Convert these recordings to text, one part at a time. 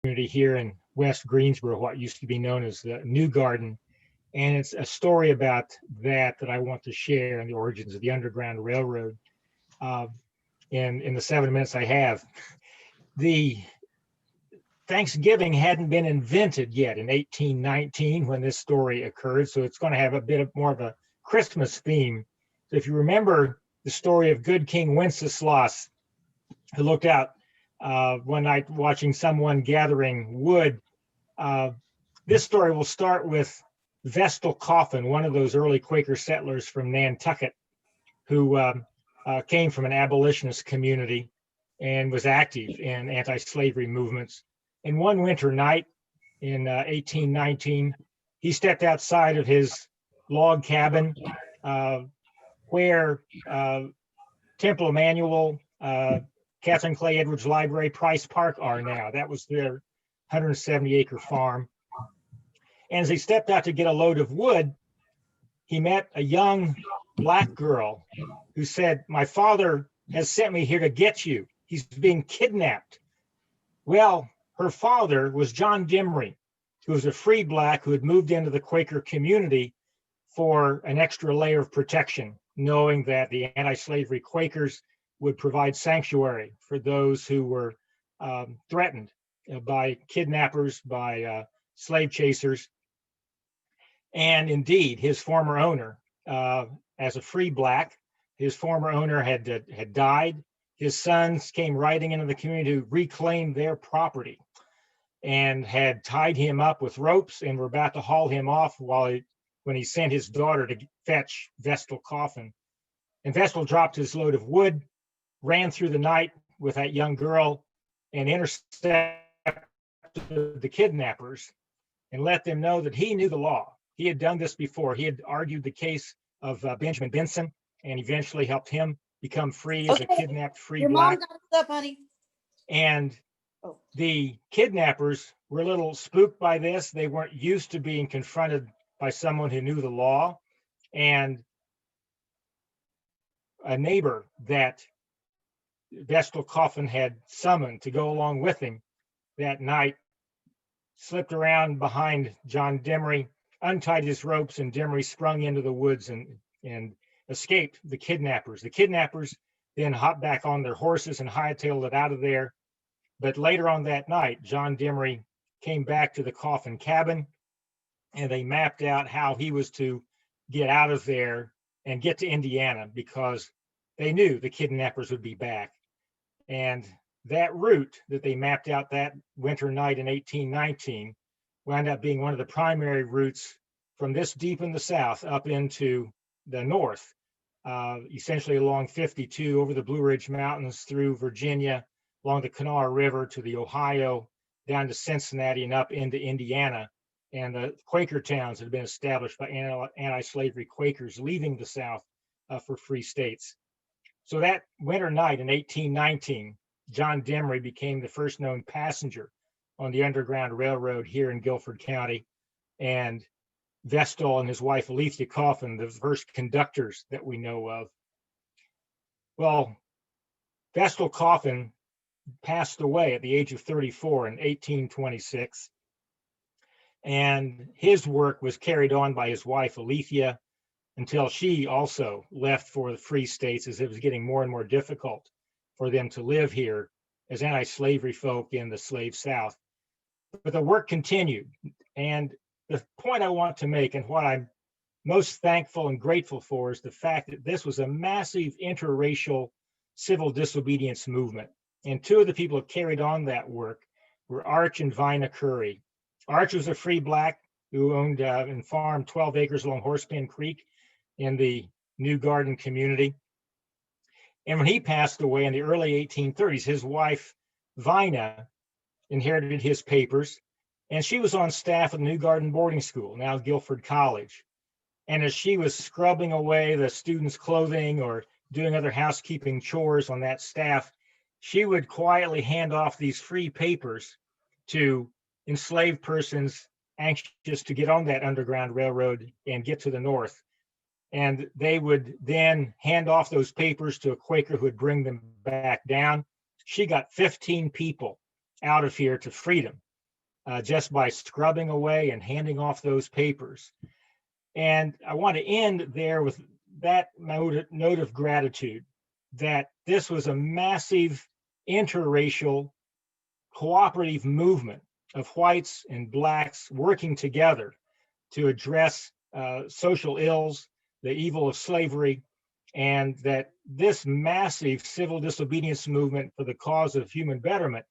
community here in West Greensboro, what used to be known as the New Garden. And it's a story about that I want to share and the origins of the Underground Railroad. Uh, in the 7 minutes I have, the Thanksgiving hadn't been invented yet in 1819 when this story occurred, so it's going to have a bit of more of a Christmas theme. So if you remember the story of good King Wenceslas, who looked out one night watching someone gathering wood, this story will start with Vestal Coffin, one of those early Quaker settlers from Nantucket, who came from an abolitionist community and was active in anti-slavery movements. And one winter night in 1819, he stepped outside of his log cabin where Temple Emanuel, Catherine Clay Edwards Library, Price Park are now. That was their 170-acre farm. And as he stepped out to get a load of wood, he met a young Black girl who said, "My father has sent me here to get you. He's being kidnapped." Well, her father was John Demery, who was a free Black who had moved into the Quaker community for an extra layer of protection, knowing that the anti-slavery Quakers would provide sanctuary for those who were threatened by kidnappers, by slave chasers. And indeed, his former owner, as a free Black, his former owner had died. His sons came riding into the community to reclaim their property and had tied him up with ropes and were about to haul him off when he sent his daughter to fetch Vestal Coffin. And Vestal dropped his load of wood, ran through the night with that young girl, and intercepted the kidnappers and let them know that he knew the law. He had done this before. He had argued the case of Benjamin Benson and eventually helped him become free as a kidnapped free Black. Your mom got up, honey. And the kidnappers were a little spooked by this. They weren't used to being confronted by someone who knew the law. And a neighbor that Vestal Coffin had summoned to go along with him that night slipped around behind John Demery, untied his ropes, and Demery sprung into the woods and escaped the kidnappers. The kidnappers then hopped back on their horses and hightailed it out of there. But later on that night, John Demery came back to the Coffin cabin, and they mapped out how he was to get out of there and get to Indiana, because they knew the kidnappers would be back. And that route that they mapped out that winter night in 1819 wound up being one of the primary routes from this deep in the South up into the North, essentially along 52 over the Blue Ridge Mountains through Virginia, along the Kanawha River to the Ohio, down to Cincinnati and up into Indiana. And the Quaker towns had been established by anti-slavery Quakers leaving the South for free states. So that winter night in 1819, John Demery became the first known passenger on the Underground Railroad here in Guilford County, and Vestal and his wife Alethea Coffin, the first conductors that we know of. Well, Vestal Coffin passed away at the age of 34 in 1826, and his work was carried on by his wife Alethea until she also left for the free states, as it was getting more and more difficult for them to live here as anti-slavery folk in the slave South. But the work continued. And the point I want to make, and what I'm most thankful and grateful for, is the fact that this was a massive interracial civil disobedience movement. And two of the people who carried on that work were Arch and Vina Curry. Arch was a free Black who owned and farmed 12 acres along Horsepen Creek in the New Garden community. And when he passed away in the early 1830s, his wife, Vina, inherited his papers, and she was on staff at the New Garden boarding school, now Guilford College. And as she was scrubbing away the students' clothing or doing other housekeeping chores on that staff, she would quietly hand off these free papers to enslaved persons anxious to get on that Underground Railroad and get to the North. And they would then hand off those papers to a Quaker who would bring them back down. She got 15 people out of here to freedom just by scrubbing away and handing off those papers. And I want to end there with that note of gratitude that this was a massive interracial cooperative movement of whites and blacks working together to address social ills, the evil of slavery, and that this massive civil disobedience movement for the cause of human betterment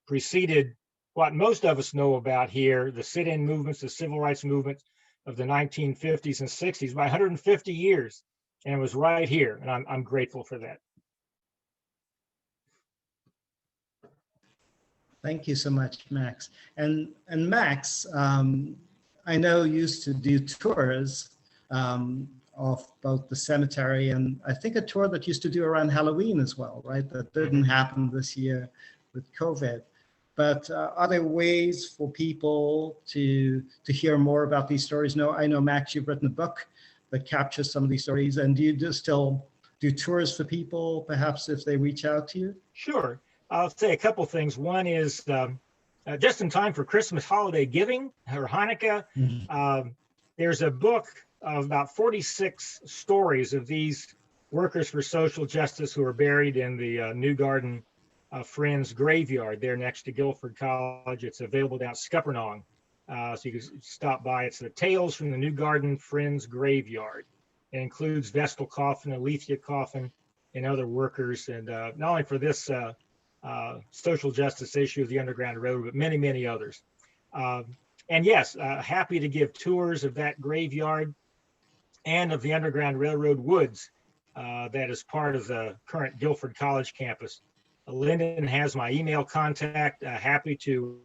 preceded what most of us know about here, the sit-in movements, the civil rights movements of the 1950s and 60s by 150 years. And it was right here, and I'm grateful for that. Thank you so much, Max. And Max, I know used to do tours of both the cemetery and I think a tour that used to do around Halloween as well, right? That didn't happen this year with COVID. But are there ways for people to hear more about these stories? No, I know, Max, you've written a book that captures some of these stories. And do you just still do tours for people, perhaps if they reach out to you? Sure. I'll say a couple things. One is just in time for Christmas holiday giving or Hanukkah, there's a book of about 46 stories of these workers for social justice who are buried in the New Garden Friends graveyard there next to Guilford College. It's available down at Scuppernong, so you can stop by. It's the Tales from the New Garden Friends graveyard. It includes Vestal Coffin, Alethea Coffin, and other workers, and not only for this social justice issue of the Underground Railroad, but many, many others. And yes, happy to give tours of that graveyard and of the Underground Railroad woods that is part of the current Guilford College campus. Lyndon has my email contact, happy to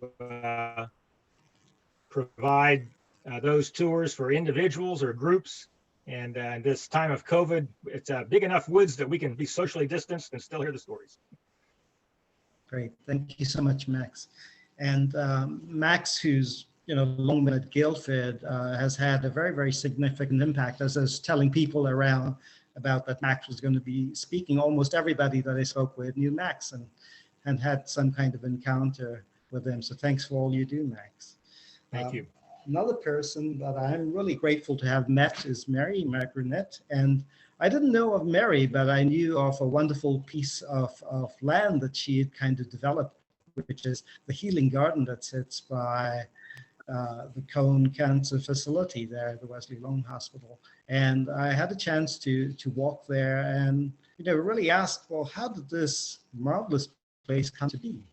provide those tours for individuals or groups. And this time of COVID, it's big enough woods that we can be socially distanced and still hear the stories. Great, thank you so much, Max. And Max, who's long been at Guilford, has had a very, very significant impact. As I was telling people around about that Max was going to be speaking, almost everybody that I spoke with knew Max and had some kind of encounter with him. So thanks for all you do, Max. Thank you. Another person that I'm really grateful to have met is Mary Magrinat. And I didn't know of Mary, but I knew of a wonderful piece of land that she had kind of developed, which is the healing garden that sits by the Cone Cancer Facility there at the Wesley Lone Hospital. And I had a chance to walk there and really ask, well, how did this marvelous place come to be?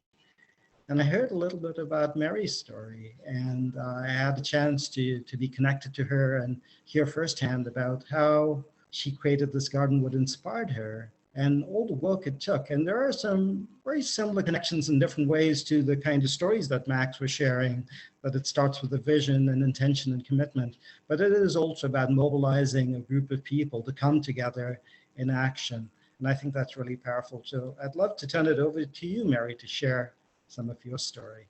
And I heard a little bit about Mary's story, and I had a chance to be connected to her and hear firsthand about how she created this garden, what inspired her, and all the work it took. And there are some very similar connections in different ways to the kind of stories that Max was sharing, that it starts with a vision and intention and commitment, but it is also about mobilizing a group of people to come together in action. And I think that's really powerful. So I'd love to turn it over to you, Mary, to share some of your story.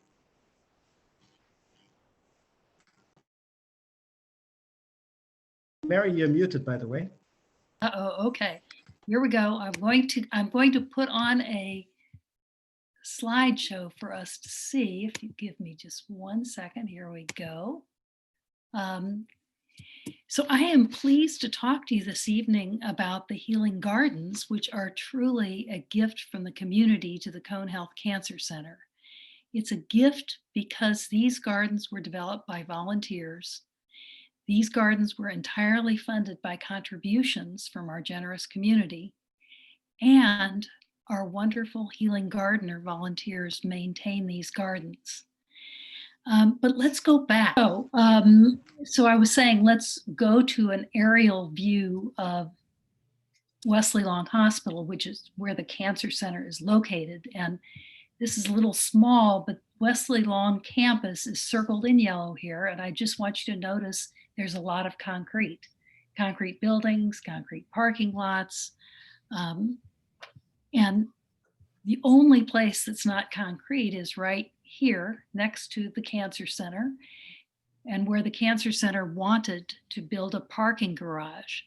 Mary, you're muted, by the way. Uh-oh, okay. Here we go. I'm going to put on a slideshow for us to see. If you give me just 1 second, here we go. So I am pleased to talk to you this evening about the Healing Gardens, which are truly a gift from the community to the Cone Health Cancer Center. It's a gift because these gardens were developed by volunteers. These gardens were entirely funded by contributions from our generous community, and our wonderful healing gardener volunteers maintain these gardens. But let's go back. So I was saying, let's go to an aerial view of Wesley Long Hospital, which is where the cancer center is located. And this is a little small, but Wesley Long campus is circled in yellow here. And I just want you to notice there's a lot of concrete buildings, concrete parking lots. And the only place that's not concrete is right here next to the cancer center, and where the cancer center wanted to build a parking garage.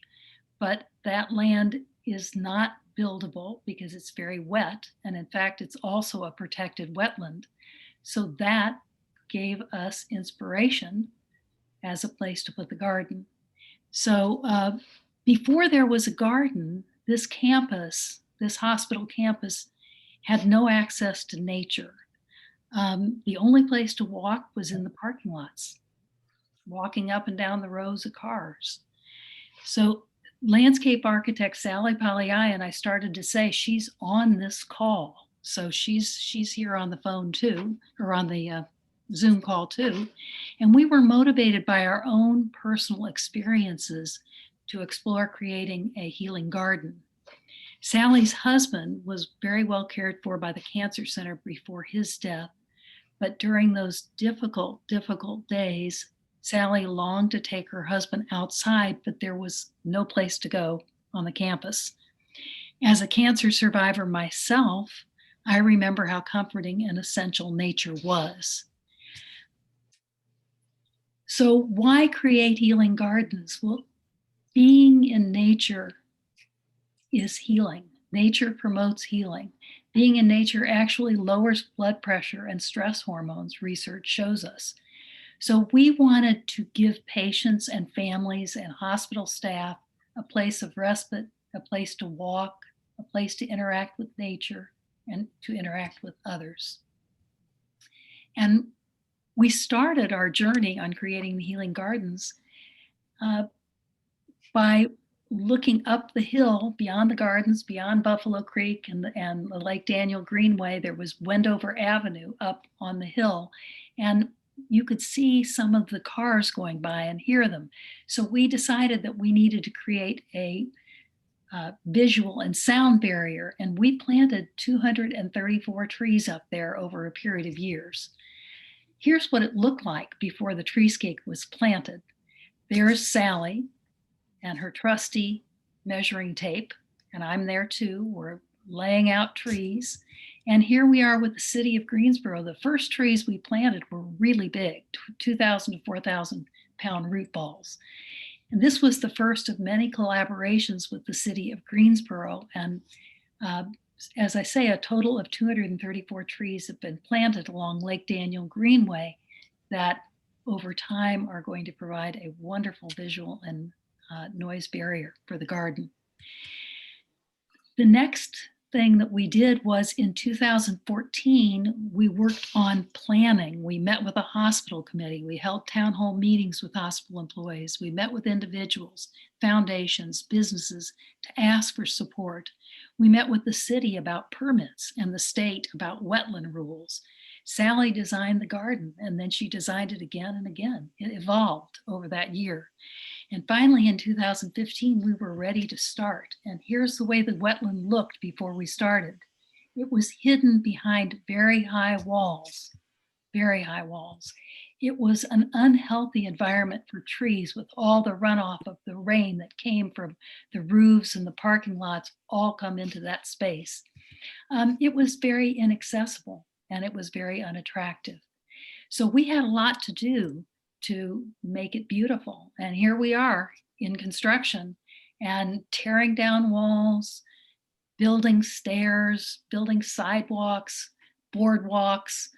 But that land is not buildable because it's very wet. And in fact, it's also a protected wetland. So that gave us inspiration as a place to put the garden. So before there was a garden, this campus, this hospital campus, had no access to nature. The only place to walk was in the parking lots, walking up and down the rows of cars. So landscape architect Sally Poliai, I started to say, she's on this call. So she's here on the phone too, or on the Zoom call too. And we were motivated by our own personal experiences to explore creating a healing garden. Sally's husband was very well cared for by the Cancer Center before his death. But during those difficult days, Sally longed to take her husband outside, but there was no place to go on the campus. As a cancer survivor myself, I remember how comforting and essential nature was. So why create healing gardens? Well, being in nature is healing. Nature promotes healing. Being in nature actually lowers blood pressure and stress hormones, research shows us. So we wanted to give patients and families and hospital staff a place of respite, a place to walk, a place to interact with nature and to interact with others. And we started our journey on creating the healing gardens by looking up the hill beyond the gardens, beyond Buffalo Creek and the Lake Daniel Greenway. There was Wendover Avenue up on the hill, and you could see some of the cars going by and hear them. So we decided that we needed to create a visual and sound barrier, and we planted 234 trees up there over a period of years. Here's what it looked like before the treescape was planted. There's Sally and her trusty measuring tape, and I'm there too. We're laying out trees. And here we are with the city of Greensboro. The first trees we planted were really big, 2,000 to 4,000 pound root balls. And this was the first of many collaborations with the city of Greensboro. And as I say, a total of 234 trees have been planted along Lake Daniel Greenway that over time are going to provide a wonderful visual and noise barrier for the garden. The next thing that we did was in 2014, we worked on planning. We met with a hospital committee. We held town hall meetings with hospital employees. We met with individuals, foundations, businesses to ask for support. We met with the city about permits and the state about wetland rules. Sally designed the garden, and then she designed it again and again. It evolved over that year. And finally, in 2015, we were ready to start. And here's the way the wetland looked before we started. It was hidden behind very high walls, very high walls. It was an unhealthy environment for trees with all the runoff of the rain that came from the roofs and the parking lots all come into that space. It was very inaccessible and it was very unattractive. So we had a lot to do to make it beautiful. And here we are in construction and tearing down walls, building stairs, building sidewalks, boardwalks.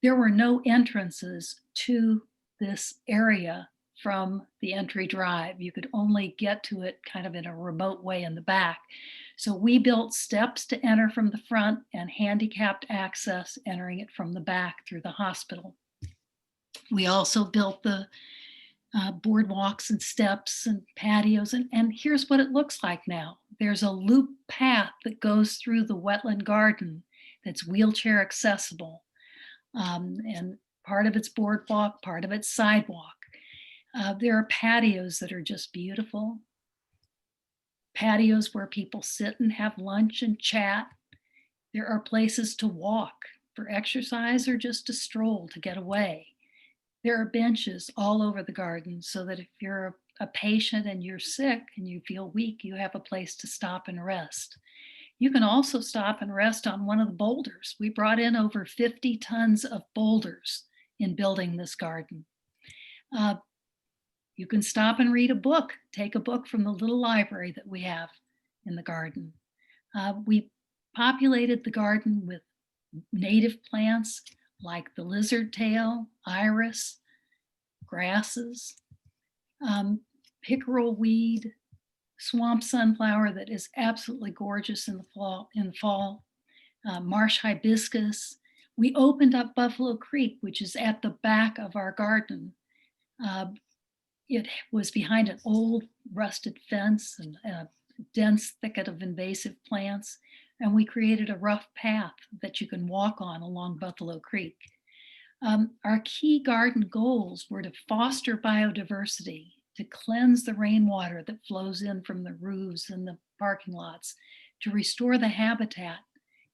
There were no entrances to this area from the entry drive. You could only get to it kind of in a remote way in the back. So we built steps to enter from the front and handicapped access entering it from the back through the hospital. We also built the boardwalks and steps and patios. And here's what it looks like now. There's a loop path that goes through the wetland garden that's wheelchair accessible. And part of it's boardwalk, part of it's sidewalk. There are patios that are just beautiful. Patios where people sit and have lunch and chat. There are places to walk for exercise or just to stroll to get away. There are benches all over the garden so that if you're a patient and you're sick and you feel weak, you have a place to stop and rest. You can also stop and rest on one of the boulders. We brought in over 50 tons of boulders in building this garden. You can stop and read a book, take a book from the little library that we have in the garden. We populated the garden with native plants. like the lizard tail, iris, grasses, pickerel weed, swamp sunflower that is absolutely gorgeous in the fall, marsh hibiscus. We opened up Buffalo Creek, which is at the back of our garden. It was behind an old rusted fence and a dense thicket of invasive plants, and we created a rough path that you can walk on along Buffalo Creek. Our key garden goals were to foster biodiversity, to cleanse the rainwater that flows in from the roofs and the parking lots, to restore the habitat,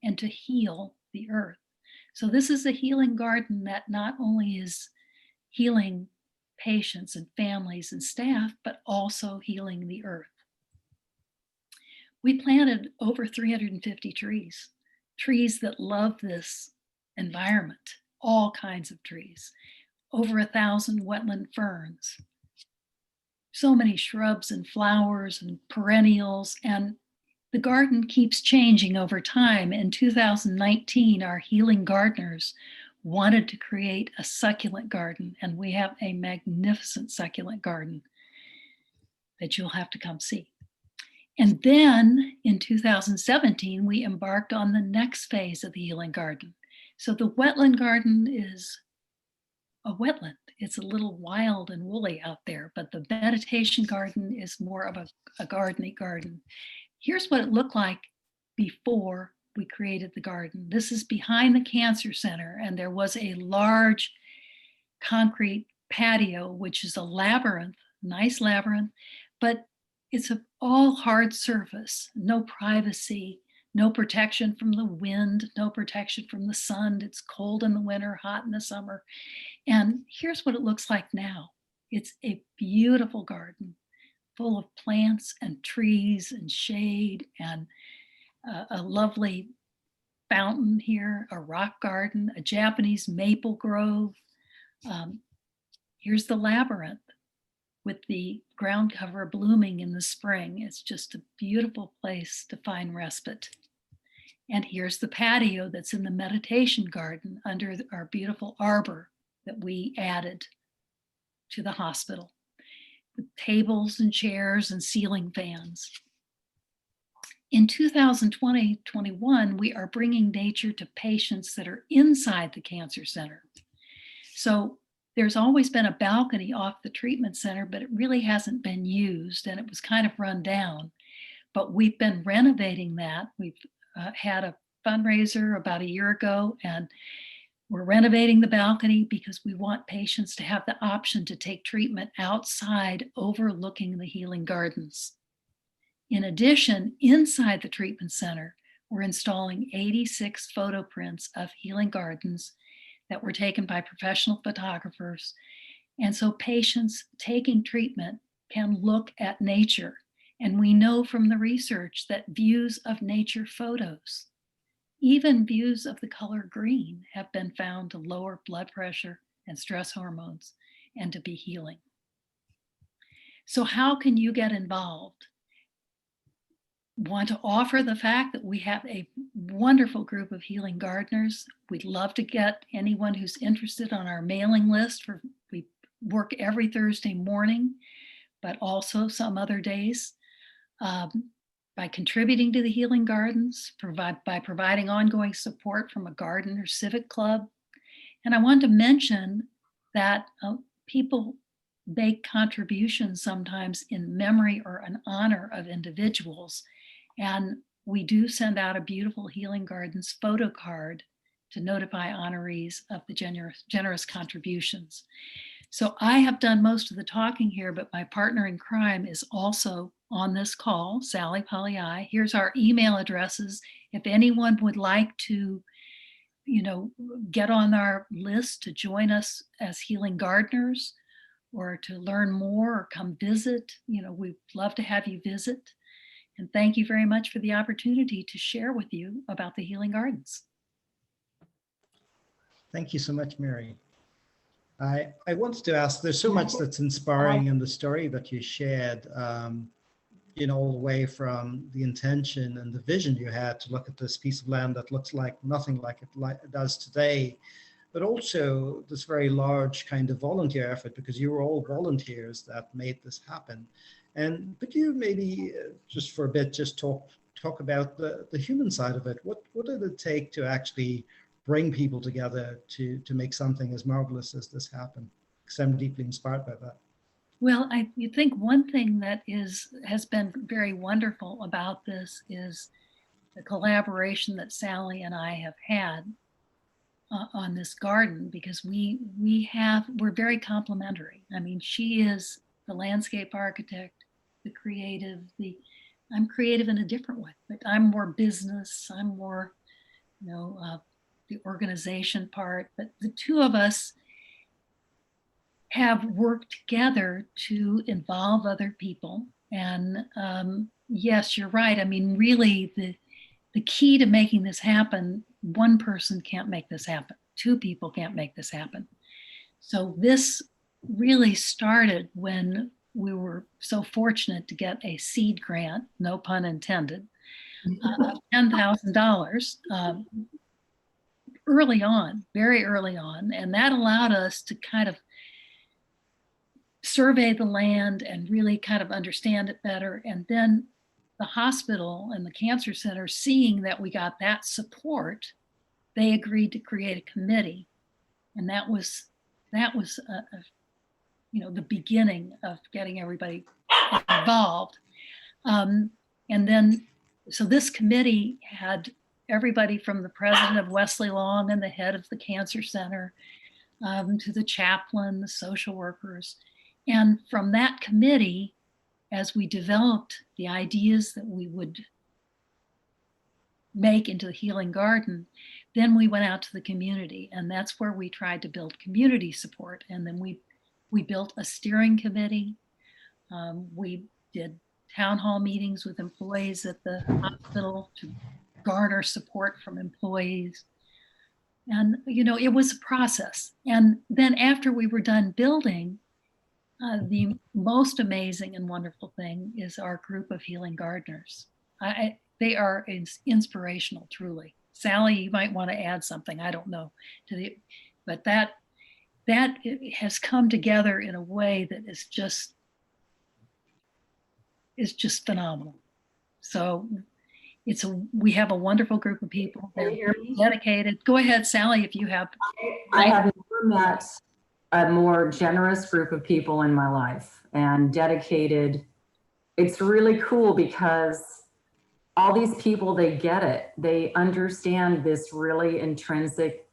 and to heal the earth. So this is a healing garden that not only is healing patients and families and staff, but also healing the earth. We planted over 350 trees that love this environment, all kinds of trees, over 1,000 wetland ferns, so many shrubs and flowers and perennials, and the garden keeps changing over time. In 2019, our healing gardeners wanted to create a succulent garden, and we have a magnificent succulent garden that you'll have to come see. And then in 2017, we embarked on the next phase of the healing garden. So the wetland garden is a wetland. It's a little wild and woolly out there, but the meditation garden is more of a gardeny garden. Here's what it looked like before we created the garden. This is behind the cancer center, and there was a large concrete patio, which is a labyrinth, nice labyrinth, but it's all hard surface, no privacy, no protection from the wind, no protection from the sun. It's cold in the winter, hot in the summer. And here's what it looks like now. It's a beautiful garden full of plants and trees and shade and a lovely fountain here, a rock garden, a Japanese maple grove. Here's the labyrinth with the ground cover blooming in the spring. It's just a beautiful place to find respite. And here's the patio that's in the meditation garden under our beautiful arbor that we added to the hospital, with tables and chairs and ceiling fans. In 2020-21, we are bringing nature to patients that are inside the cancer center. So there's always been a balcony off the treatment center, but it really hasn't been used, and it was kind of run down. But we've been renovating that. We've had a fundraiser about a year ago, and we're renovating the balcony because we want patients to have the option to take treatment outside overlooking the healing gardens. In addition, inside the treatment center, we're installing 86 photo prints of healing gardens that were taken by professional photographers. And so patients taking treatment can look at nature. And we know from the research that views of nature photos, even views of the color green, have been found to lower blood pressure and stress hormones and to be healing. So how can you get involved? Want to offer the fact that we have a wonderful group of healing gardeners. We'd love to get anyone who's interested on our mailing list. We work every Thursday morning, but also some other days. By contributing to the healing gardens, by providing ongoing support from a garden or civic club. And I want to mention that people make contributions sometimes in memory or in honor of individuals. And we do send out a beautiful Healing Gardens photo card to notify honorees of the generous contributions. So I have done most of the talking here, but my partner in crime is also on this call, Sally Polii. Here's our email addresses. If anyone would like to, get on our list to join us as healing gardeners or to learn more or come visit, we'd love to have you visit. And thank you very much for the opportunity to share with you about the healing gardens. Thank you so much, Mary. I wanted to ask, there's so much that's inspiring in the story that you shared, all the way from the intention and the vision you had to look at this piece of land that looks like nothing like it does today, but also this very large kind of volunteer effort, because you were all volunteers that made this happen. And could you maybe just for a bit, just talk about the human side of it? What did it take to actually bring people together to make something as marvelous as this happen? Because I'm deeply inspired by that. Well, you think one thing that has been very wonderful about this is the collaboration that Sally and I have had on this garden, because we're very complementary. I mean, she is the landscape architect, the creative, I'm creative in a different way, but I'm more business, I'm more, the organization part, but the two of us have worked together to involve other people. And yes, you're right. I mean, really, the key to making this happen, one person can't make this happen. Two people can't make this happen. So this really started when we were so fortunate to get a seed grant, no pun intended, of $10,000 early on, very early on. And that allowed us to kind of survey the land and really kind of understand it better. And then the hospital and the cancer center, seeing that we got that support, they agreed to create a committee. And that was the beginning of getting everybody involved. And then, so this committee had everybody from the president of Wesley Long and the head of the cancer center to the chaplain, the social workers. And from that committee, as we developed the ideas that we would make into the Healing Garden, then we went out to the community, and that's where we tried to build community support. And then we built a steering committee. We did town hall meetings with employees at the hospital to garner support from employees. And, it was a process. And then after we were done building, the most amazing and wonderful thing is our group of healing gardeners. They are inspirational, truly. Sally, you might want to add something. I don't know, but that has come together in a way that is just phenomenal. So we have a wonderful group of people. They're dedicated. Go ahead, Sally, if you have. I have never met a more generous group of people in my life, and dedicated. It's really cool because all these people, they get it. They understand this really intrinsic,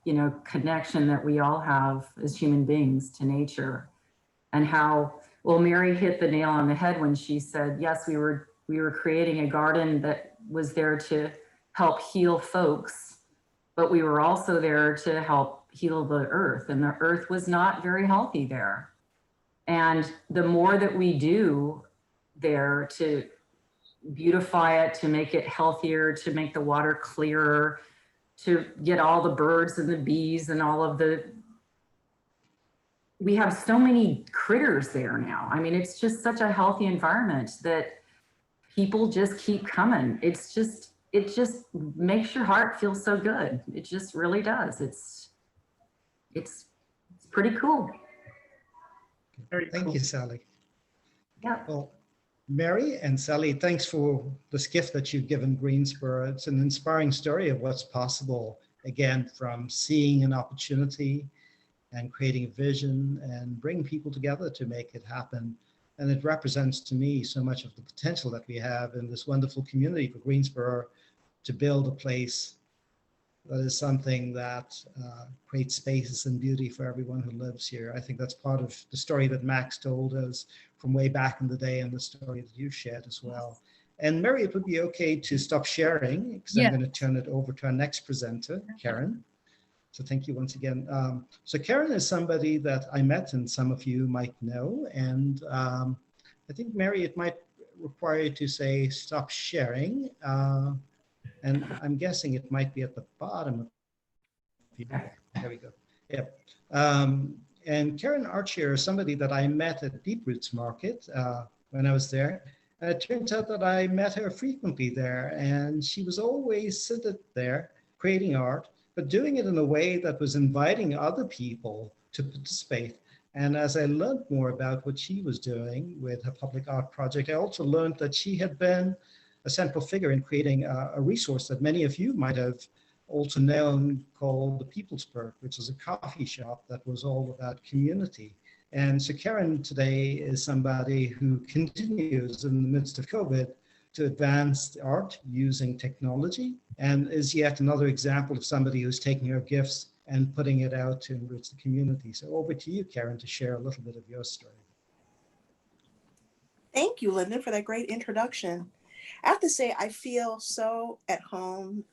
connection that we all have as human beings to nature, and how, well, Mary hit the nail on the head when she said, yes, we were creating a garden that was there to help heal folks, but we were also there to help heal the earth, and the earth was not very healthy there. And the more that we do there to beautify it, to make it healthier, to make the water clearer, to get all the birds and the bees and all of we have so many critters there now. I mean, it's just such a healthy environment that people just keep coming. It just makes your heart feel so good. It just really does. It's pretty cool. Thank you, Sally. Yeah. Well, Mary and Sally, thanks for this gift that you've given Greensboro. It's an inspiring story of what's possible, again, from seeing an opportunity and creating a vision and bringing people together to make it happen. And it represents to me so much of the potential that we have in this wonderful community for Greensboro to build a place that is something that creates spaces and beauty for everyone who lives here. I think that's part of the story that Max told us from way back in the day, and the story that you shared as well. And Mary, it would be okay to stop sharing, because I'm going to turn it over to our next presenter, Karen. So thank you once again. So Karen is somebody that I met and some of you might know. And I think, Mary, it might require you to say stop sharing. And I'm guessing it might be at the bottom of the, there we go. Yep. And Karen Archia is somebody that I met at Deep Roots Market when I was there. And it turns out that I met her frequently there, and she was always seated there creating art, but doing it in a way that was inviting other people to participate. And as I learned more about what she was doing with her public art project, I also learned that she had been a central figure in creating a resource that many of you might have also known, called the People's Perk, which is a coffee shop that was all about community. And so Karen today is somebody who continues in the midst of COVID to advance art using technology, and is yet another example of somebody who's taking her gifts and putting it out to enrich the community. So over to you, Karen, to share a little bit of your story. Thank you, Lyndon, for that great introduction. I have to say, I feel so at home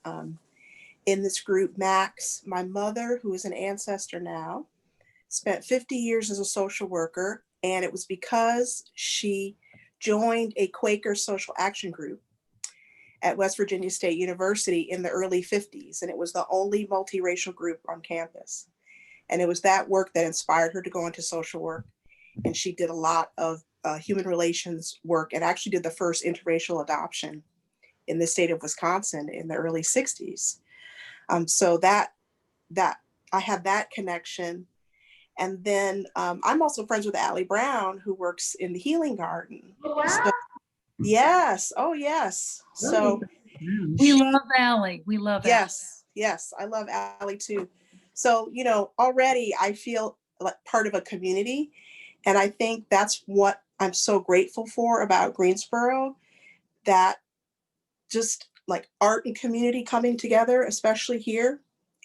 in this group. Max, my mother, who is an ancestor now, spent 50 years as a social worker, and it was because she joined a Quaker social action group at West Virginia State University in the early 50s, and it was the only multiracial group on campus. And it was that work that inspired her to go into social work, and she did a lot of human relations work and actually did the first interracial adoption in the state of Wisconsin in the early 60s. So that I have that connection. And then I'm also friends with Allie Brown, who works in the Healing Garden. Wow. So, yes. Oh, yes. So we love Allie. We love Allie. yes, yes, I love Allie too. So, you know, already I feel like part of a community. And I think that's what I'm so grateful for about Greensboro, that just like art and community coming together, especially here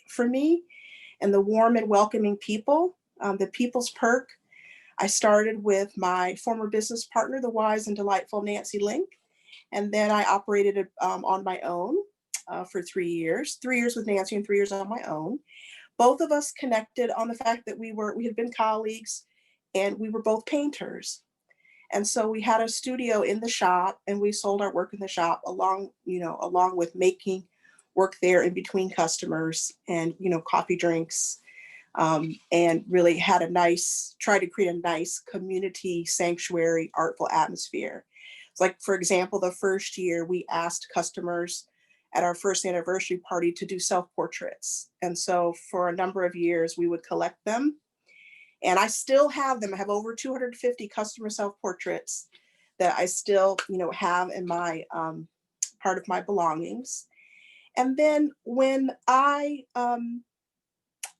for me, and the warm and welcoming people, the People's Perk. I started with my former business partner, the wise and delightful Nancy Link, and then I operated it on my own for 3 years with Nancy and 3 years on my own. Both of us connected on the fact that we had been colleagues and we were both painters. And so we had a studio in the shop and we sold our work in the shop along with making work there in between customers and, coffee drinks, and really tried to create a nice community sanctuary, artful atmosphere. It's like, for example, the first year we asked customers at our first anniversary party to do self-portraits. And so for a number of years, we would collect them. And I still have them. I have over 250 customer self-portraits that I still, have in my part of my belongings. And then when I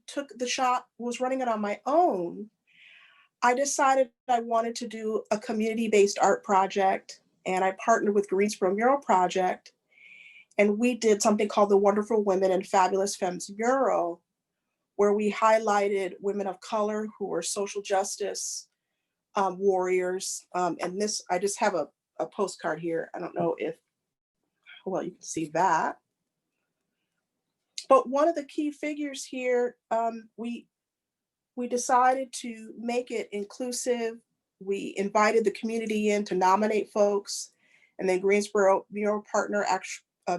took the shop, was running it on my own, I decided I wanted to do a community-based art project. And I partnered with Greensboro Mural Project. And we did something called the Wonderful Women and Fabulous Femmes Mural, where we highlighted women of color who were social justice warriors. And this, I just have a postcard here. I don't know if, well, you can see that. But one of the key figures here, we decided to make it inclusive. We invited the community in to nominate folks, and then Greensboro Mural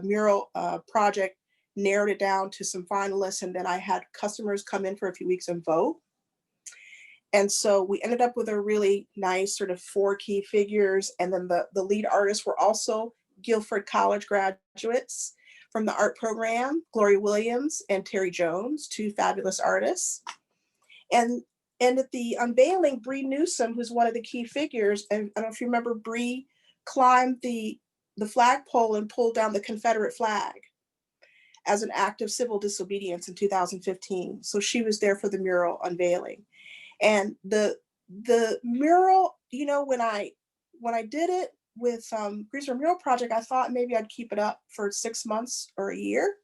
Mural Project narrowed it down to some finalists, and then I had customers come in for a few weeks and vote. And so we ended up with a really nice sort of 4 key figures, and then the lead artists were also Guilford College graduates from the art program, Gloria Williams and Terry Jones, 2 fabulous artists. And at the unveiling, Bree Newsom, who's one of the key figures, and I don't know if you remember, Bree climbed the flagpole and pulled down the Confederate flag as an act of civil disobedience in 2015. So she was there for the mural unveiling. And the mural, when I did it with Greensboro Mural Project, I thought maybe I'd keep it up for 6 months or a year,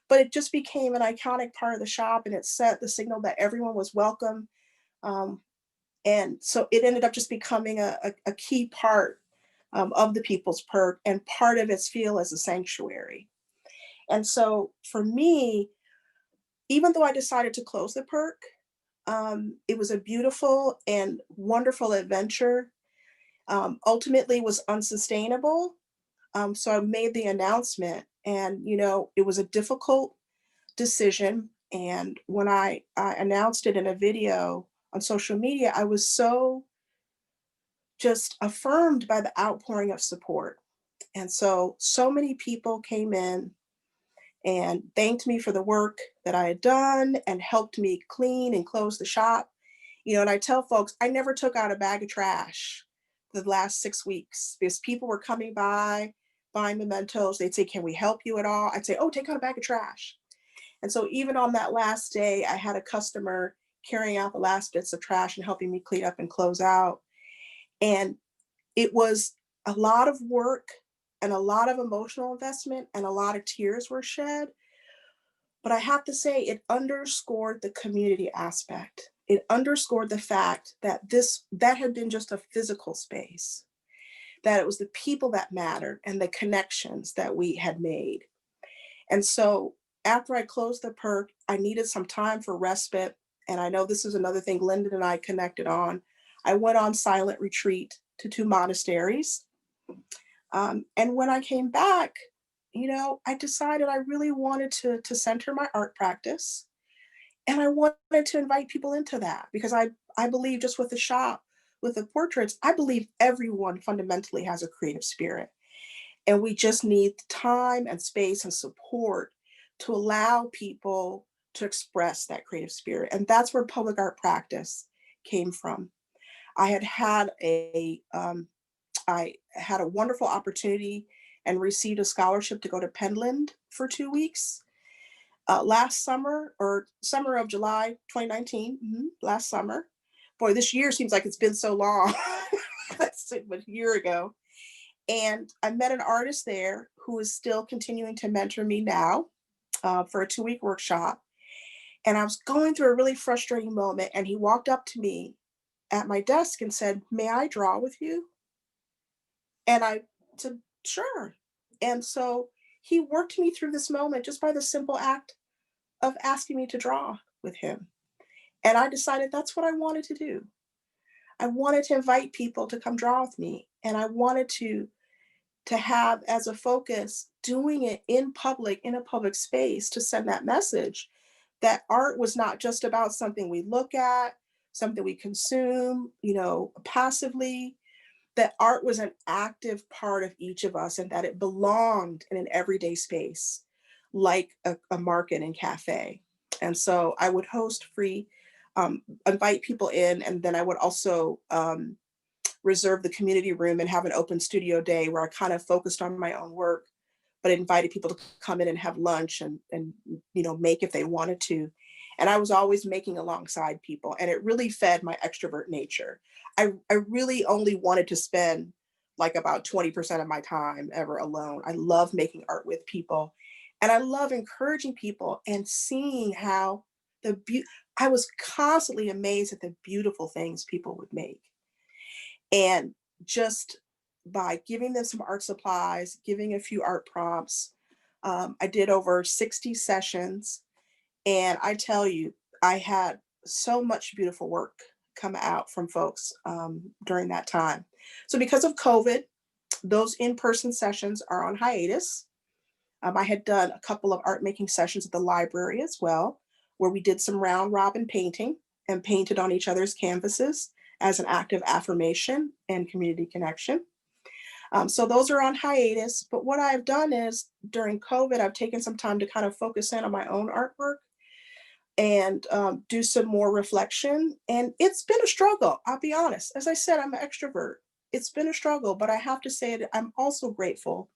but it just became an iconic part of the shop, and it set the signal that everyone was welcome. And so it ended up just becoming a key part of the People's Perk and part of its feel as a sanctuary. And so for me, even though I decided to close the Perk, it was a beautiful and wonderful adventure. Ultimately was unsustainable. So I made the announcement, and, it was a difficult decision. And when I announced it in a video on social media, I was so just affirmed by the outpouring of support. And so many people came in and thanked me for the work that I had done and helped me clean and close the shop. And I tell folks, I never took out a bag of trash the last 6 weeks because people were coming by, buying mementos. They'd say, can we help you at all? I'd say, oh, take out a bag of trash. And so even on that last day, I had a customer carrying out the last bits of trash and helping me clean up and close out. And it was a lot of work and a lot of emotional investment and a lot of tears were shed. But I have to say, it underscored the community aspect. It underscored the fact that that had been just a physical space, that it was the people that mattered and the connections that we had made. And so after I closed the Perk, I needed some time for respite. And I know this is another thing Lyndon and I connected on. I went on silent retreat to 2 monasteries. And when I came back, I decided I really wanted to center my art practice. And I wanted to invite people into that because I believe just with the shop, with the portraits, I believe everyone fundamentally has a creative spirit. And we just need time and space and support to allow people to express that creative spirit. And that's where public art practice came from. I had a wonderful opportunity and received a scholarship to go to Penland for 2 weeks last summer, or summer of July 2019, last summer. Boy, this year seems like it's been so long. That's a year ago. And I met an artist there who is still continuing to mentor me now for a 2-week workshop. And I was going through a really frustrating moment, and he walked up to me at my desk and said, "May I draw with you?" And I said, "Sure." And so he worked me through this moment just by the simple act of asking me to draw with him. And I decided that's what I wanted to do. I wanted to invite people to come draw with me. And I wanted to have as a focus doing it in public, in a public space, to send that message that art was not just about something we look at, something we consume, passively, that art was an active part of each of us and that it belonged in an everyday space, like a market and cafe. And so I would host free, invite people in, and then I would also reserve the community room and have an open studio day where I kind of focused on my own work, but invited people to come in and have lunch and make if they wanted to. And I was always making alongside people, and it really fed my extrovert nature. I really only wanted to spend like about 20% of my time ever alone. I love making art with people, and I love encouraging people and seeing how I was constantly amazed at the beautiful things people would make. And just by giving them some art supplies, giving a few art prompts, I did over 60 sessions. And I tell you, I had so much beautiful work come out from folks during that time. So because of COVID, those in-person sessions are on hiatus. I had done a couple of art making sessions at the library as well, where we did some round robin painting and painted on each other's canvases as an act of affirmation and community connection. So those are on hiatus. But what I've done is during COVID, I've taken some time to kind of focus in on my own artwork and do some more reflection. And it's been a struggle, I'll be honest. As I said, I'm an extrovert. It's been a struggle, but I have to say that I'm also grateful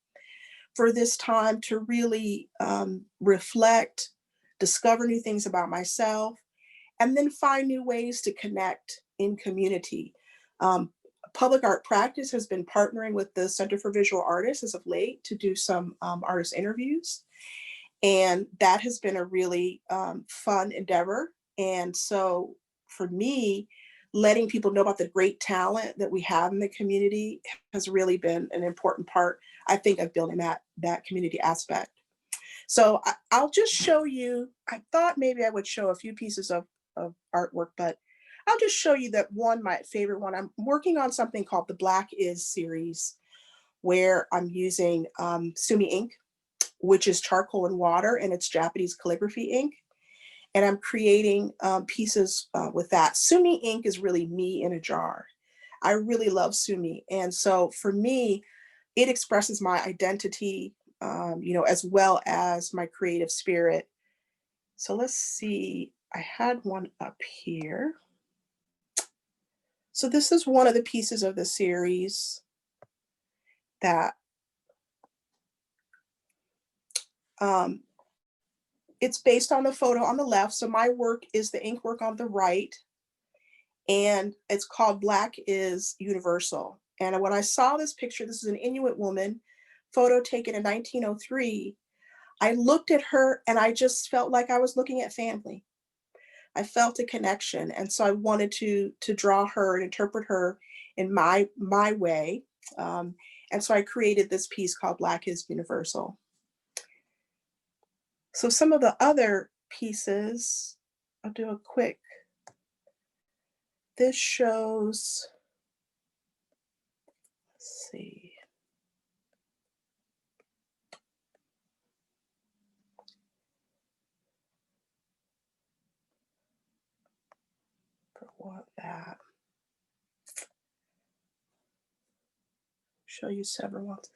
for this time to really reflect, discover new things about myself, and then find new ways to connect in community. Public art practice has been partnering with the Center for Visual Artists as of late to do some artist interviews. And that has been a really fun endeavor. And so for me, letting people know about the great talent that we have in the community has really been an important part, I think, of building that community aspect. So I'll just show you, I thought maybe I would show a few pieces of artwork, but I'll just show you that one, my favorite one. I'm working on something called the Black Is series, where I'm using Sumi ink, which is charcoal and water, and it's Japanese calligraphy ink. And I'm creating pieces with that. Sumi ink is really me in a jar. I really love Sumi. And so for me, it expresses my identity, as well as my creative spirit. So let's see, I had one up here. So this is one of the pieces of the series that it's based on the photo on the left. So my work is the ink work on the right, and it's called Black is Universal. And when I saw this picture, this is an Inuit woman, photo taken in 1903. I looked at her and I just felt like I was looking at family. I felt a connection. And so I wanted to draw her and interpret her in my way. And so I created this piece called Black is Universal. So some of the other pieces, I'll do a quick, this shows, let's see. For what that? Show you several ones.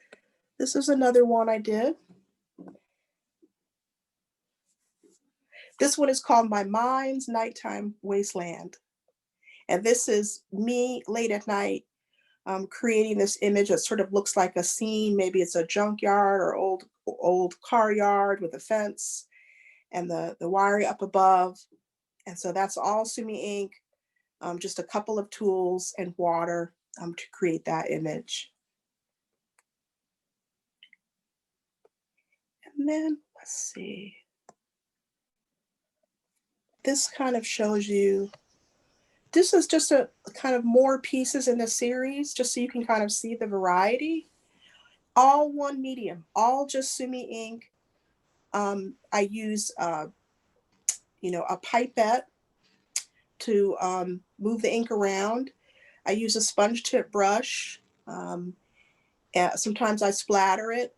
This is another one I did. This one is called My Mind's Nighttime Wasteland. And this is me late at night creating this image that sort of looks like a scene. Maybe it's a junkyard or old car yard with a fence and the wiring up above. And so that's all Sumi ink, just a couple of tools and water to create that image. And then let's see. This kind of shows you, this is just a kind of more pieces in the series, just so you can kind of see the variety. All one medium, all just Sumi ink. I use, a pipette to move the ink around. I use a sponge tip brush. Sometimes I splatter it.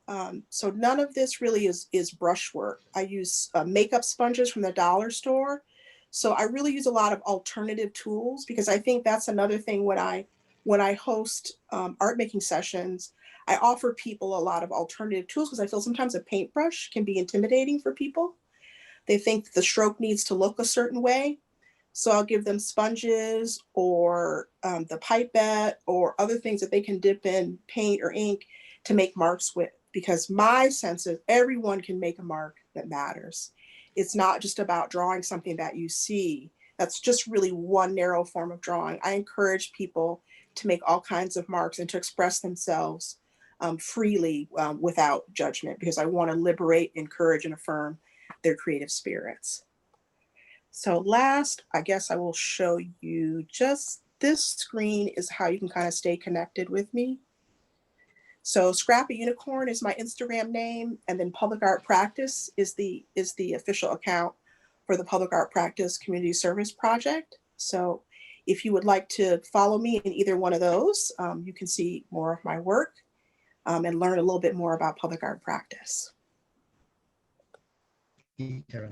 So none of this really is brushwork. I use makeup sponges from the dollar store. So I really use a lot of alternative tools, because I think that's another thing when I host art making sessions, I offer people a lot of alternative tools, because I feel sometimes a paintbrush can be intimidating for people. They think that the stroke needs to look a certain way. So I'll give them sponges or the pipette or other things that they can dip in paint or ink to make marks with, because my sense is everyone can make a mark that matters. It's not just about drawing something that you see. That's just really one narrow form of drawing. I encourage people to make all kinds of marks and to express themselves freely without judgment, because I want to liberate, encourage, and affirm their creative spirits. So last, I guess I will show you just this screen is how you can kind of stay connected with me. So Scrappy Unicorn is my Instagram name, and then Public Art Practice is the official account for the Public Art Practice Community Service Project. So if you would like to follow me in either one of those, you can see more of my work and learn a little bit more about public art practice. Karen.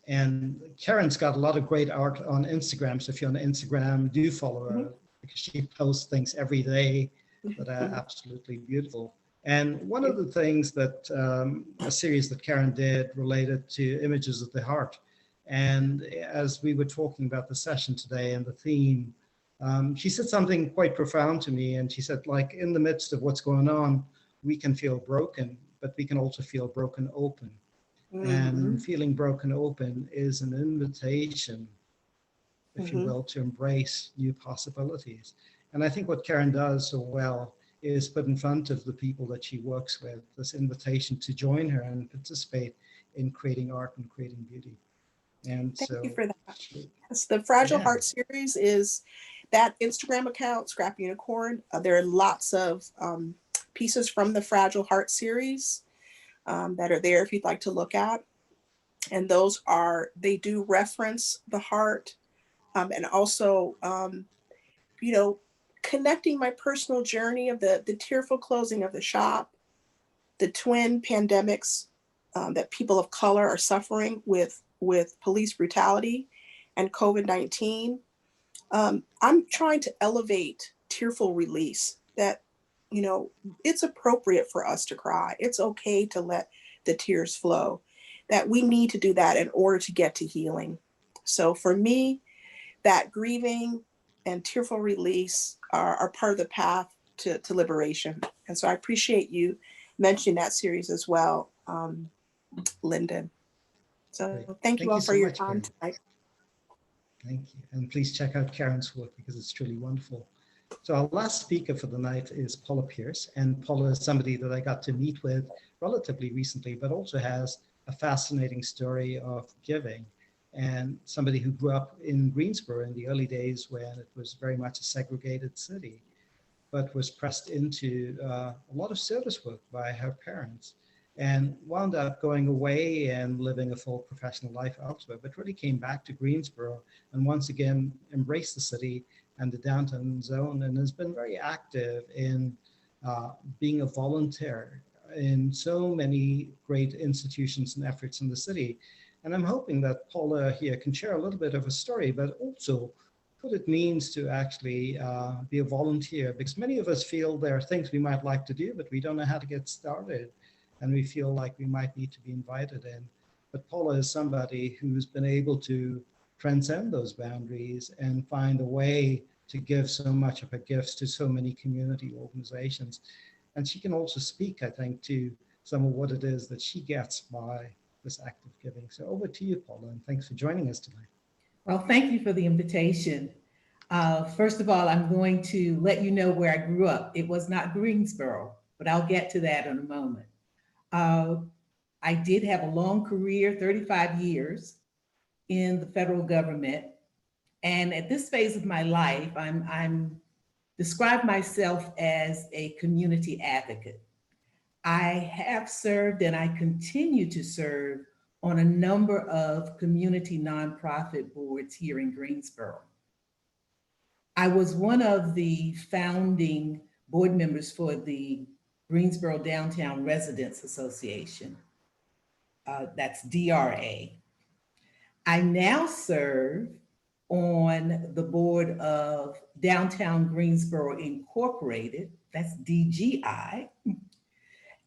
And Karen's got a lot of great art on Instagram. So if you're on Instagram, do follow her, because she posts things every day that are absolutely beautiful. And one of the things that a series that Karen did related to images of the heart. And as we were talking about the session today and the theme, she said something quite profound to me. And she said, like, in the midst of what's going on, we can feel broken, but we can also feel broken open. And feeling broken open is an invitation, if you will, to embrace new possibilities. And I think what Karen does so well is put in front of the people that she works with this invitation to join her and participate in creating art and creating beauty. And Thank so, you for that. Yes, the Fragile Heart series is that Instagram account, Scrap Unicorn. There are lots of pieces from the Fragile Heart series that are there if you'd like to look at. And those are, they do reference the heart and also, connecting my personal journey of the tearful closing of the shop, the twin pandemics that people of color are suffering with police brutality and COVID-19. I'm trying to elevate tearful release, that you know, it's appropriate for us to cry. It's okay to let the tears flow, that we need to do that in order to get to healing. So for me, that grieving and tearful release are part of the path to liberation. And so I appreciate you mentioning that series as well, Lyndon. So Great. thank you Thank all you for so your much, time Karen. tonight. Thank you. And please check out Karen's work because it's truly wonderful. So our last speaker for the night is Paula Pierce. And Paula is somebody that I got to meet with relatively recently, but also has a fascinating story of giving, and somebody who grew up in Greensboro in the early days when it was very much a segregated city, but was pressed into a lot of service work by her parents, and wound up going away and living a full professional life elsewhere, but really came back to Greensboro and once again embraced the city and the downtown zone, and has been very active in being a volunteer in so many great institutions and efforts in the city. And I'm hoping that Paula here can share a little bit of a story, but also what it means to actually be a volunteer, because many of us feel there are things we might like to do, but we don't know how to get started. And we feel like we might need to be invited in. But Paula is somebody who's been able to transcend those boundaries and find a way to give so much of her gifts to so many community organizations. And she can also speak, I think, to some of what it is that she gets by this act of giving. So over to you, Paula, and thanks for joining us tonight. Well, thank you for the invitation. First of all, I'm going to let you know where I grew up. It was not Greensboro, but I'll get to that in a moment. I did have a long career, 35 years in the federal government. And at this phase of my life, I'm describe myself as a community advocate. I have served and I continue to serve on a number of community nonprofit boards here in Greensboro. I was one of the founding board members for the Greensboro Downtown Residents Association. That's DRA. I now serve on the board of Downtown Greensboro Incorporated, that's DGI,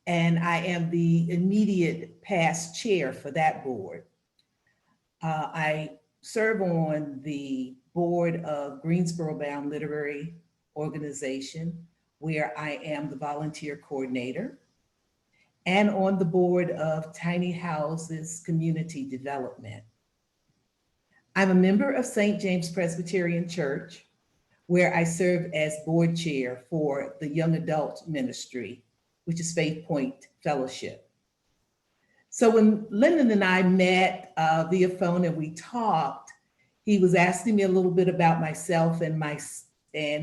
and I am the immediate past chair for that board. I serve on the board of Greensboro Bound Literary Organization, where I am the volunteer coordinator, and on the board of Tiny Houses Community Development. I'm a member of St. James Presbyterian Church, where I serve as board chair for the young adult ministry, which is Faith Point Fellowship. So when Lyndon and I met via phone and we talked, he was asking me a little bit about myself and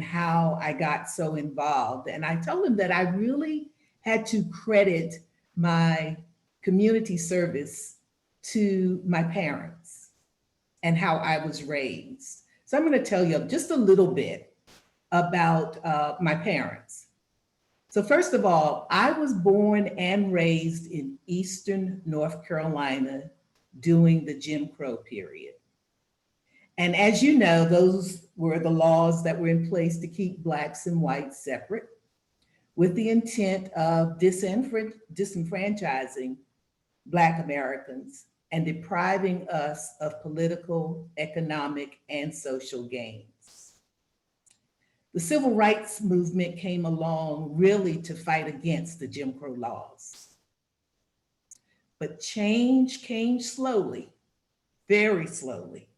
how I got so involved. And I told him that I really had to credit my community service to my parents and how I was raised. So I'm going to tell you just a little bit about my parents. So first of all, I was born and raised in Eastern North Carolina during the Jim Crow period. And as you know, those were the laws that were in place to keep Blacks and whites separate, with the intent of disenfranchising Black Americans and depriving us of political, economic, and social gains. The civil rights movement came along really to fight against the Jim Crow laws. But change came slowly, very slowly,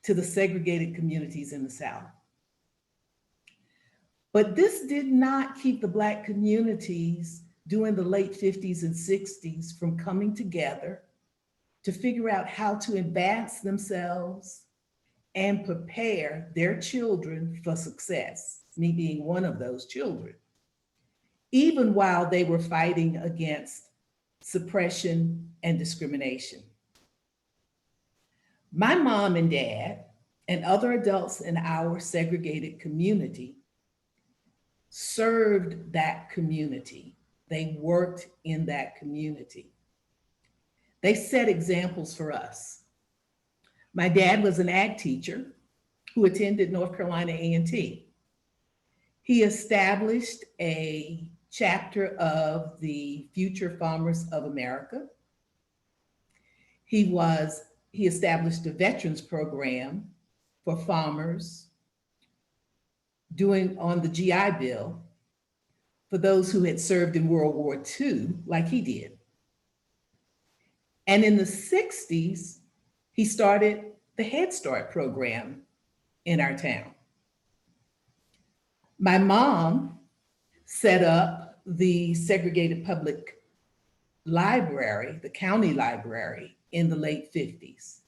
to the segregated communities in the South. But this did not keep the Black communities during the late 50s and 60s from coming together to figure out how to advance themselves and prepare their children for success, me being one of those children, even while they were fighting against suppression and discrimination. My mom and dad and other adults in our segregated community served that community. They worked in that community. They set examples for us. My dad was an ag teacher who attended North Carolina A&T. He established a chapter of the Future Farmers of America. He established a veterans program for farmers on the GI Bill for those who had served in World War II, like he did. And in the 60s, he started the Head Start program in our town. My mom set up the segregated public library, the county library, in the late 50s.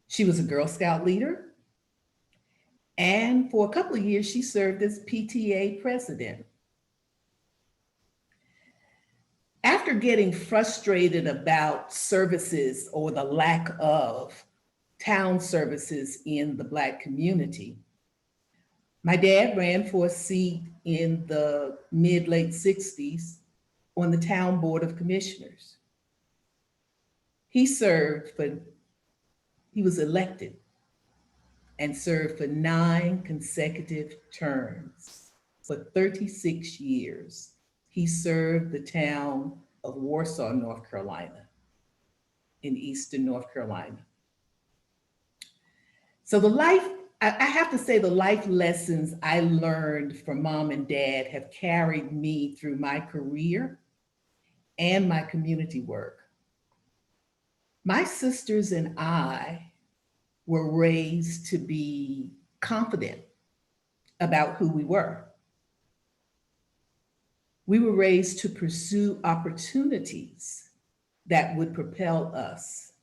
She was a Girl Scout leader, and for a couple of years, she served as PTA president. After getting frustrated about services or the lack of town services in the Black community, my dad ran for a seat in the mid-late 60s on the town board of commissioners. He was elected and served for 9 consecutive terms. For 36 years, he served the town of Warsaw, North Carolina, in eastern North Carolina. So I have to say the life lessons I learned from mom and dad have carried me through my career and my community work. My sisters and I were raised to be confident about who we were. We were raised to pursue opportunities that would propel us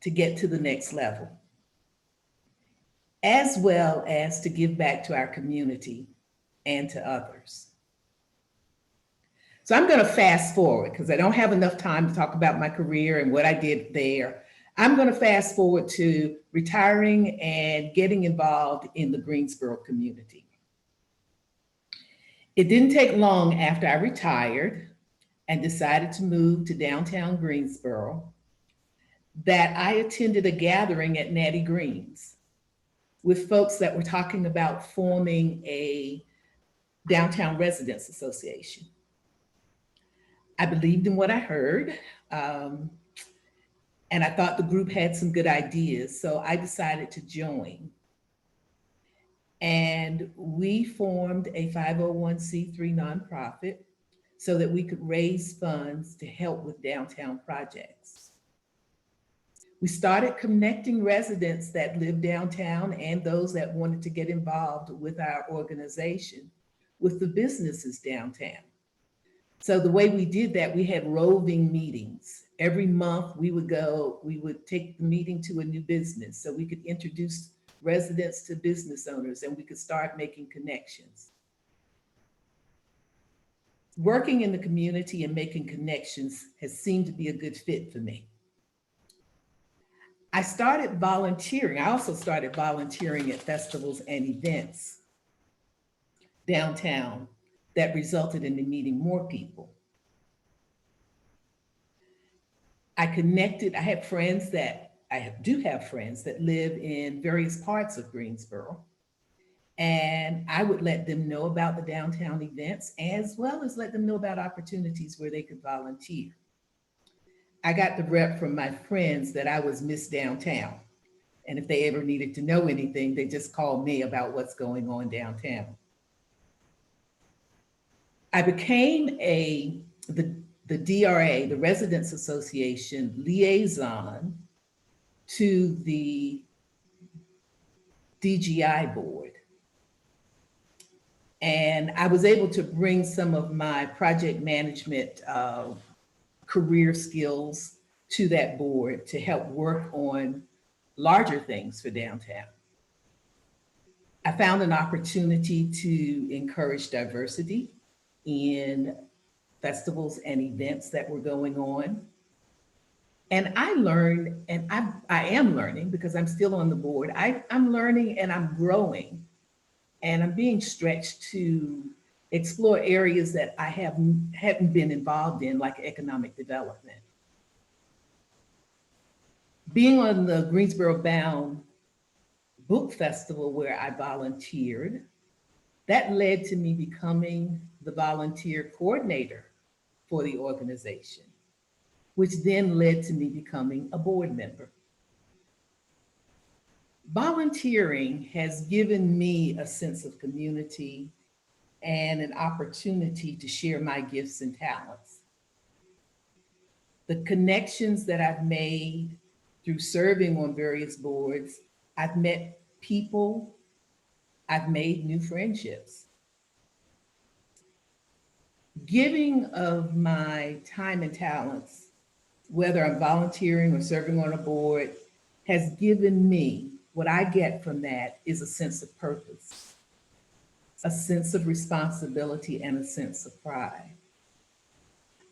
to get to the next level, as well as to give back to our community and to others. So I'm going to fast forward because I don't have enough time to talk about my career and what I did there. I'm going to fast forward to retiring and getting involved in the Greensboro community. It didn't take long after I retired and decided to move to downtown Greensboro that I attended a gathering at Natty Green's with folks that were talking about forming a downtown residents association. I believed in what I heard, and I thought the group had some good ideas, so I decided to join. And we formed a 501c3 nonprofit so that we could raise funds to help with downtown projects. We started connecting residents that live downtown and those that wanted to get involved with our organization with the businesses downtown. So the way we did that, we had roving meetings. Every month we would take the meeting to a new business so we could introduce residents to business owners and we could start making connections. Working in the community and making connections has seemed to be a good fit for me. I started volunteering. I also started volunteering at festivals and events downtown that resulted in me meeting more people. I have friends that live in various parts of Greensboro. And I would let them know about the downtown events as well as let them know about opportunities where they could volunteer. I got the rep from my friends that I was Miss Downtown. And if they ever needed to know anything, they just called me about what's going on downtown. I became the DRA, the Residents Association liaison to the DGI board. And I was able to bring some of my project management career skills to that board to help work on larger things for downtown. I found an opportunity to encourage diversity in festivals and events that were going on. And I learned, and I am learning because I'm still on the board. I'm learning and I'm growing and I'm being stretched to explore areas that I hadn't been involved in, like economic development. Being on the Greensboro Bound Book Festival where I volunteered That led to me becoming the volunteer coordinator for the organization, which then led to me becoming a board member. Volunteering has given me a sense of community and an opportunity to share my gifts and talents. The connections that I've made through serving on various boards, I've met people, I've made new friendships. Giving of my time and talents, whether I'm volunteering or serving on a board, has given me, what I get from that is a sense of purpose, a sense of responsibility, and a sense of pride.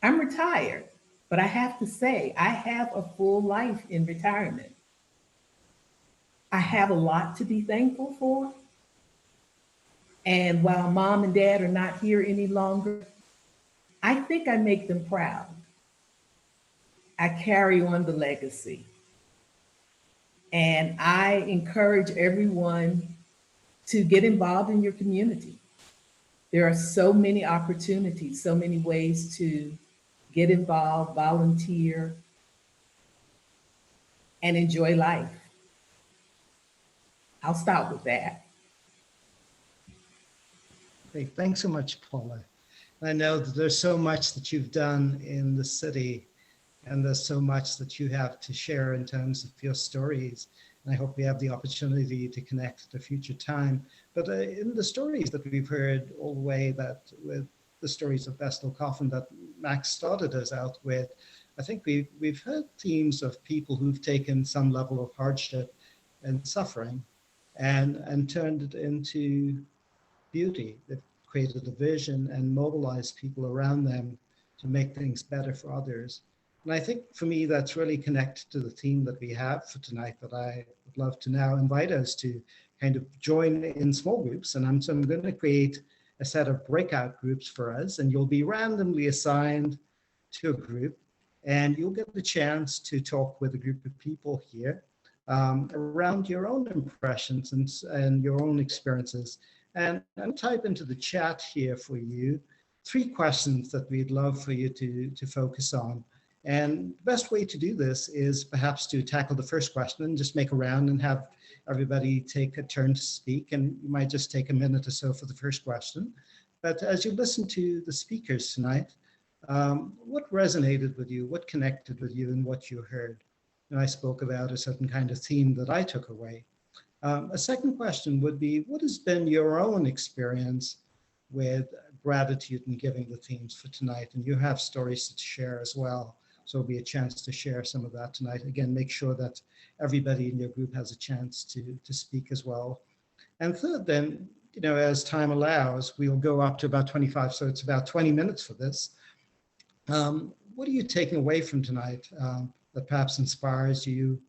I'm retired, but I have to say, I have a full life in retirement. I have a lot to be thankful for. And while mom and dad are not here any longer, I think I make them proud. I carry on the legacy. And I encourage everyone to get involved in your community. There are so many opportunities, so many ways to get involved, volunteer, and enjoy life. I'll stop with that. Great. Thanks so much, Paula. I know that there's so much that you've done in the city, and there's so much that you have to share in terms of your stories. And I hope we have the opportunity to connect at a future time. But in the stories that we've heard all the way, that with the stories of Vestal Coffin that Max started us out with, I think we've heard themes of people who've taken some level of hardship and suffering and turned it into beauty. They've created a vision and mobilized people around them to make things better for others. And I think for me, that's really connected to the theme that we have for tonight, that I would love to now invite us to kind of join in small groups. And so I'm going to create a set of breakout groups for us, and you'll be randomly assigned to a group, and you'll get the chance to talk with a group of people here around your own impressions and your own experiences. And I'll type into the chat here for you 3 questions that we'd love for you to focus on. And the best way to do this is perhaps to tackle the first question and just make a round and have everybody take a turn to speak. And you might just take a minute or so for the first question. But as you listen to the speakers tonight, what resonated with you, what connected with you, and what you heard? And I spoke about a certain kind of theme that I took away. A second question would be, what has been your own experience with gratitude and giving, the themes for tonight? And you have stories to share as well. So it'll be a chance to share some of that tonight. Again, make sure that everybody in your group has a chance to speak as well. And third, then, as time allows, we'll go up to about 25. So it's about 20 minutes for this. What are you taking away from tonight that perhaps inspires you,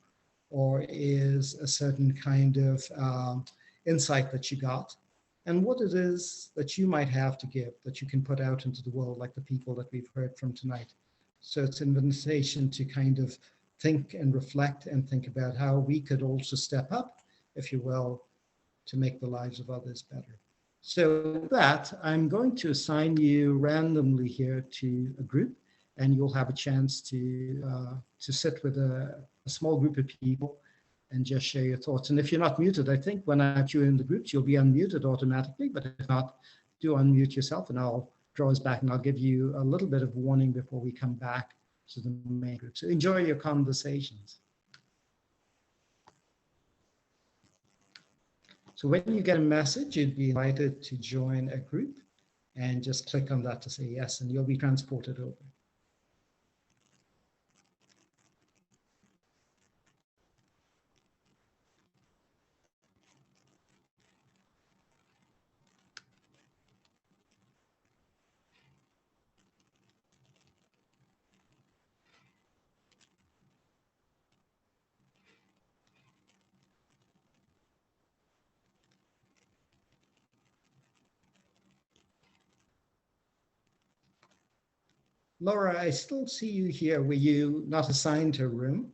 or is a certain kind of insight that you got? And what it is that you might have to give that you can put out into the world, like the people that we've heard from tonight. So it's an invitation to kind of think and reflect and think about how we could also step up, if you will, to make the lives of others better. So with that, I'm going to assign you randomly here to a group, and you'll have a chance to sit with a small group of people and just share your thoughts. And if you're not muted, I think when I put you in the groups, you'll be unmuted automatically, but if not, do unmute yourself and I'll draw us back and I'll give you a little bit of warning before we come back to the main group. So enjoy your conversations. So when you get a message, you'd be invited to join a group and just click on that to say yes, and you'll be transported over. Laura, I still see you here. Were you not assigned to a room?